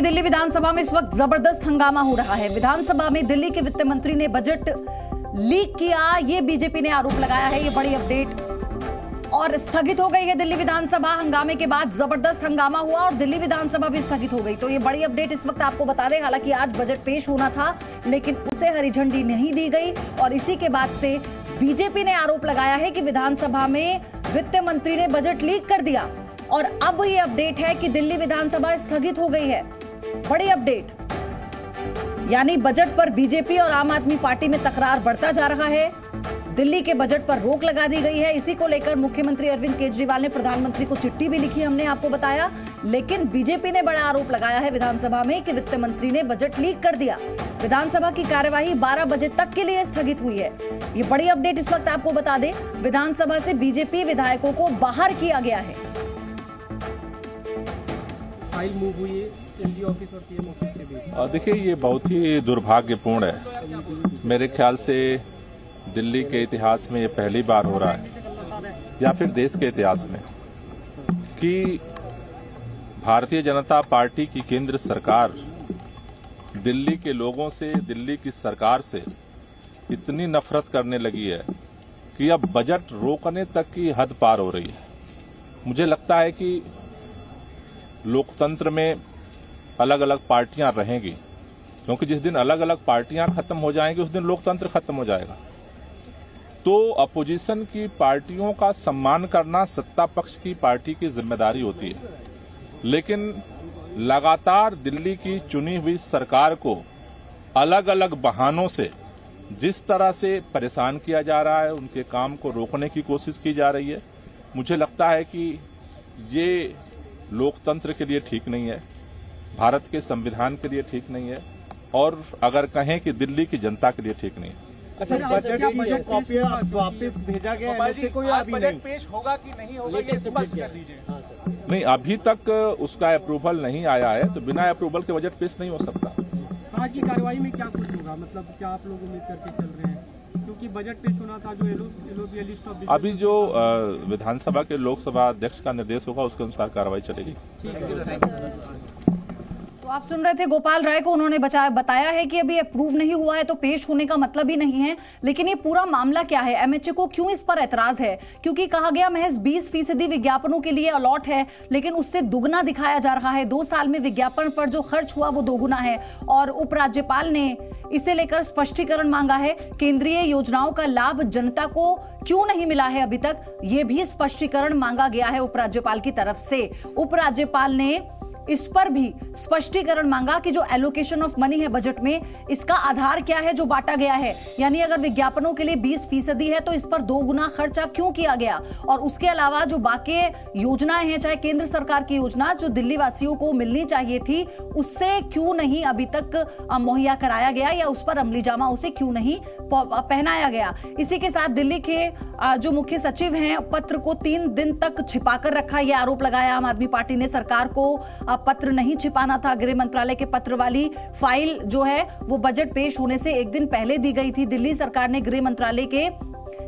दिल्ली विधानसभा में इस वक्त जबरदस्त हंगामा हो रहा है। विधानसभा में दिल्ली के वित्त मंत्री ने बजट लीक किया, ये बीजेपी ने आरोप लगाया है। ये बड़ी अपडेट और स्थगित हो गई है दिल्ली विधानसभा। हंगामे के बाद जबरदस्त हंगामा हुआ और दिल्ली विधानसभा भी स्थगित हो गई। तो ये बड़ी अपडेट इस वक्त आपको बता रहे हैं। हालांकि आज बजट पेश होना था लेकिन उसे हरी झंडी नहीं दी गई और इसी के बाद से बीजेपी ने आरोप लगाया है कि विधानसभा में वित्त मंत्री ने बजट लीक कर दिया। और अब ये अपडेट है कि दिल्ली विधानसभा स्थगित हो गई है। बड़ी अपडेट, यानी बजट पर बीजेपी और आम आदमी पार्टी में तकरार बढ़ता जा रहा है। दिल्ली के बजट पर रोक लगा दी गई है। इसी को लेकर मुख्यमंत्री अरविंद केजरीवाल ने प्रधानमंत्री को चिट्ठी भी लिखी, हमने आपको बताया। लेकिन बीजेपी ने बड़ा आरोप लगाया है विधानसभा में कि वित्त मंत्री ने बजट लीक कर दिया। विधानसभा की कार्यवाही 12 बजे तक के लिए स्थगित हुई है। ये बड़ी अपडेट इस वक्त आपको बता दें, विधानसभा से बीजेपी विधायकों को बाहर किया गया है। फाइल मूव हुई है एमडी ऑफिस और पीएम ऑफिस के बीच। देखिए, ये बहुत ही दुर्भाग्यपूर्ण है। मेरे ख्याल से दिल्ली के इतिहास में ये पहली बार हो रहा है या फिर देश के इतिहास में कि भारतीय जनता पार्टी की केंद्र सरकार दिल्ली के लोगों से, दिल्ली की सरकार से इतनी नफरत करने लगी है कि अब बजट रोकने तक की हद पार हो रही है। मुझे लगता है कि लोकतंत्र में अलग अलग पार्टियां रहेंगी, क्योंकि जिस दिन अलग अलग पार्टियां खत्म हो जाएंगी उस दिन लोकतंत्र खत्म हो जाएगा। तो अपोजिशन की पार्टियों का सम्मान करना सत्ता पक्ष की पार्टी की जिम्मेदारी होती है, लेकिन लगातार दिल्ली की चुनी हुई सरकार को अलग अलग बहानों से जिस तरह से परेशान किया जा रहा है, उनके काम को रोकने की कोशिश की जा रही है, मुझे लगता है कि ये लोकतंत्र के लिए ठीक नहीं है, भारत के संविधान के लिए ठीक नहीं है और अगर कहें कि दिल्ली की जनता के लिए ठीक नहीं है। अच्छा, बजट की जो कॉपी वापस भेजा गया है, कोई अभी नहीं पेश होगा कि नहीं होगा, ये स्पष्ट कर दीजिए। नहीं, अभी तक उसका अप्रूवल नहीं आया है, तो बिना अप्रूवल के बजट पेश नहीं हो सकता। आज की कार्रवाई में क्या कुछ होगा, मतलब क्या आप लोग उम्मीद करके चल रहे हैं, क्योंकि बजट पेश होना था जो लिस्ट ऑफ अभी जो विधानसभा के लोकसभा अध्यक्ष का निर्देश होगा उसके अनुसार कार्रवाई चलेगी। तो आप सुन रहे थे गोपाल राय को, उन्होंने बताया है कि अभी अप्रूव नहीं हुआ है तो पेश होने का मतलब ही नहीं है। लेकिन ये पूरा मामला क्या है, एमएचए को क्यों इस पर ऐतराज है? क्योंकि कहा गया महज 20% विज्ञापनों के लिए अलॉट है, लेकिन उससे दुगना दिखाया जा रहा है। 2 साल में विज्ञापन पर जो खर्च हुआ वो दोगुना है और उपराज्यपाल ने इसे लेकर स्पष्टीकरण मांगा है। केंद्रीय योजनाओं का लाभ जनता को क्यों नहीं मिला है अभी तक, ये भी स्पष्टीकरण मांगा गया है उपराज्यपाल की तरफ से। उपराज्यपाल ने इस पर भी स्पष्टीकरण मांगा कि जो एलोकेशन ऑफ मनी है बजट में, इसका आधार क्या है जो बांटा गया है। यानी अगर विज्ञापनों के लिए 20% है तो इस पर 2 गुना खर्चा क्यों किया गया। और उसके अलावा जो बाकी योजनाएं हैं, चाहे केंद्र सरकार की योजना जो दिल्ली वासियों को मिलनी चाहिए थी, उससे क्यों नहीं अभी तक मुहैया कराया गया या उस पर अमली जामा उसे क्यों नहीं पहनाया गया। इसी के साथ दिल्ली के जो मुख्य सचिव हैं, पत्र को 3 दिन तक छिपाकर रखा, यह आरोप लगाया आम आदमी पार्टी ने। सरकार को पत्र नहीं छिपाना था। गृह मंत्रालय के पत्र वाली फाइल जो है वो बजट पेश होने से 1 दिन पहले दी गई थी। दिल्ली सरकार ने गृह मंत्रालय के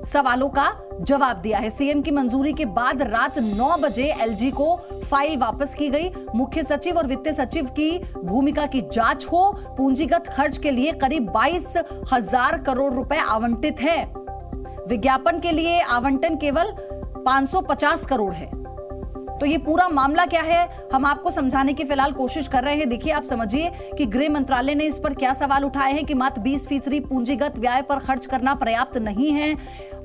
सवालों का जवाब दिया है। सीएम की मंजूरी के बाद रात 9 बजे एलजी को फाइल वापस की गई। मुख्य सचिव और वित्त सचिव की भूमिका की जांच हो। पूंजीगत खर्च के लिए करीब 22,000 करोड़ रुपए आवंटित हैं। विज्ञापन के लिए आवंटन केवल 550 करोड़ है। तो ये पूरा मामला क्या है, हम आपको समझाने की फिलहाल कोशिश कर रहे हैं। देखिए, आप समझिए कि गृह मंत्रालय ने इस पर क्या सवाल उठाए हैं कि मात्र 20% पूंजीगत व्यय पर खर्च करना पर्याप्त नहीं है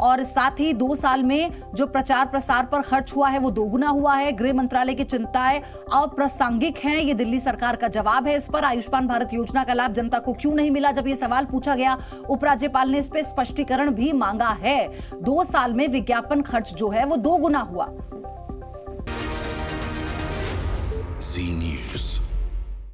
और साथ ही 2 साल में जो प्रचार प्रसार पर खर्च हुआ है वो दोगुना हुआ है। गृह मंत्रालय की चिंताएं अप्रासंगिक हैं, ये दिल्ली सरकार का जवाब है इस पर। आयुष्मान भारत योजना का लाभ जनता को क्यों नहीं मिला, जब ये सवाल पूछा गया, उपराज्यपाल ने इस पर स्पष्टीकरण भी मांगा है। 2 साल में विज्ञापन खर्च जो है वो 2 गुना हुआ। Z News.